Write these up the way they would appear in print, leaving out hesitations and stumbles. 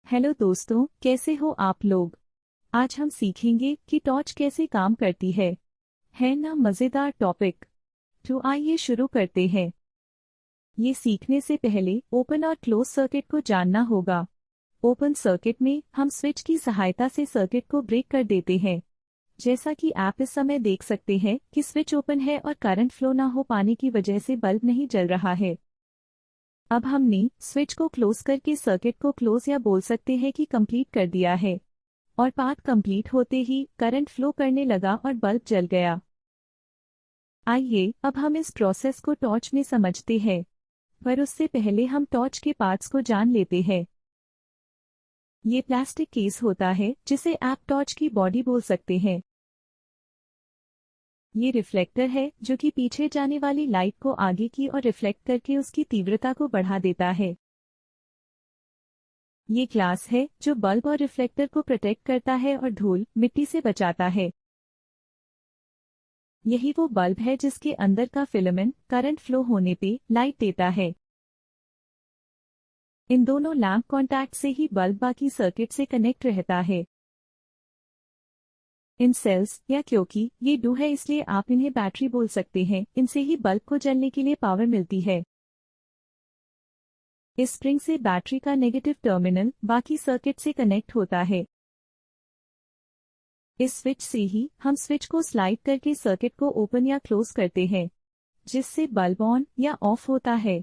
Hello दोस्तों, कैसे हो आप लोग। आज हम सीखेंगे कि टॉर्च कैसे काम करती है ना मज़ेदार टॉपिक। तो आइए शुरू करते हैं। ये सीखने से पहले ओपन और क्लोज सर्किट को जानना होगा। ओपन सर्किट में हम स्विच की सहायता से सर्किट को ब्रेक कर देते हैं। जैसा कि आप इस समय देख सकते हैं कि स्विच ओपन है और करंट फ्लो ना हो पाने की वजह से बल्ब नहीं जल रहा है। अब हमने स्विच को क्लोज करके सर्किट को क्लोज या बोल सकते हैं कि कंप्लीट कर दिया है और पाथ कंप्लीट होते ही करंट फ्लो करने लगा और बल्ब जल गया। आइए अब हम इस प्रोसेस को टॉर्च में समझते हैं, पर उससे पहले हम टॉर्च के पार्ट्स को जान लेते हैं। ये प्लास्टिक केस होता है जिसे आप टॉर्च की बॉडी बोल सकते हैं। ये रिफ्लेक्टर है जो कि पीछे जाने वाली लाइट को आगे की और रिफ्लेक्ट करके उसकी तीव्रता को बढ़ा देता है। ये ग्लास है जो बल्ब और रिफ्लेक्टर को प्रोटेक्ट करता है और धूल मिट्टी से बचाता है। यही वो बल्ब है जिसके अंदर का फिलामेंट करंट फ्लो होने पे लाइट देता है। इन दोनों लैंप कॉन्टैक्ट से ही बल्ब बाकी सर्किट से कनेक्ट रहता है। इन सेल्स या क्योंकि ये डू है इसलिए आप इन्हें बैटरी बोल सकते हैं, इनसे ही बल्ब को जलने के लिए पावर मिलती है। इस स्प्रिंग से बैटरी का नेगेटिव टर्मिनल बाकी सर्किट से कनेक्ट होता है। इस स्विच से ही हम स्विच को स्लाइड करके सर्किट को ओपन या क्लोज करते हैं, जिससे बल्ब ऑन या ऑफ होता है।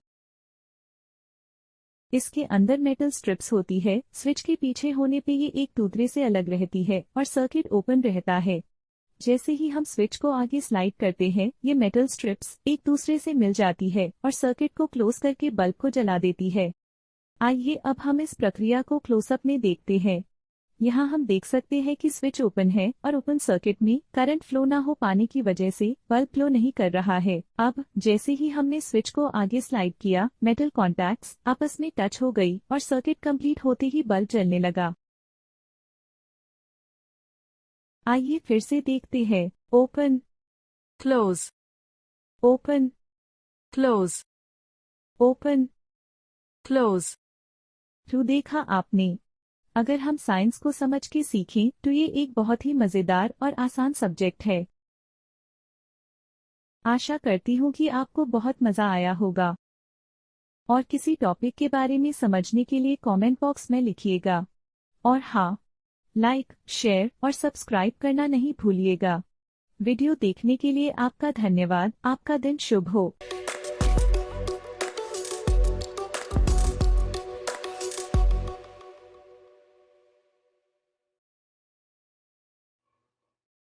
इसके अंदर मेटल स्ट्रिप्स होती है। स्विच के पीछे होने पे ये एक दूसरे से अलग रहती है और सर्किट ओपन रहता है। जैसे ही हम स्विच को आगे स्लाइड करते हैं, ये मेटल स्ट्रिप्स एक दूसरे से मिल जाती है और सर्किट को क्लोज करके बल्ब को जला देती है। आइए अब हम इस प्रक्रिया को क्लोजअप में देखते हैं। यहाँ हम देख सकते हैं कि स्विच ओपन है और ओपन सर्किट में करंट फ्लो ना हो पाने की वजह से बल्ब फ्लो नहीं कर रहा है। अब जैसे ही हमने स्विच को आगे स्लाइड किया, मेटल कॉन्टैक्ट्स आपस में टच हो गई और सर्किट कंप्लीट होते ही बल्ब जलने लगा। आइए फिर से देखते हैं। Open, close, open, close, open. close. तो देखा आपने। अगर हम साइंस को समझ के सीखें तो ये एक बहुत ही मज़ेदार और आसान सब्जेक्ट है। आशा करती हूँ कि आपको बहुत मज़ा आया होगा। और किसी टॉपिक के बारे में समझने के लिए कमेंट बॉक्स में लिखिएगा। और हाँ, लाइक, शेयर और सब्सक्राइब करना नहीं भूलिएगा। वीडियो देखने के लिए आपका धन्यवाद। आपका दिन शुभ हो।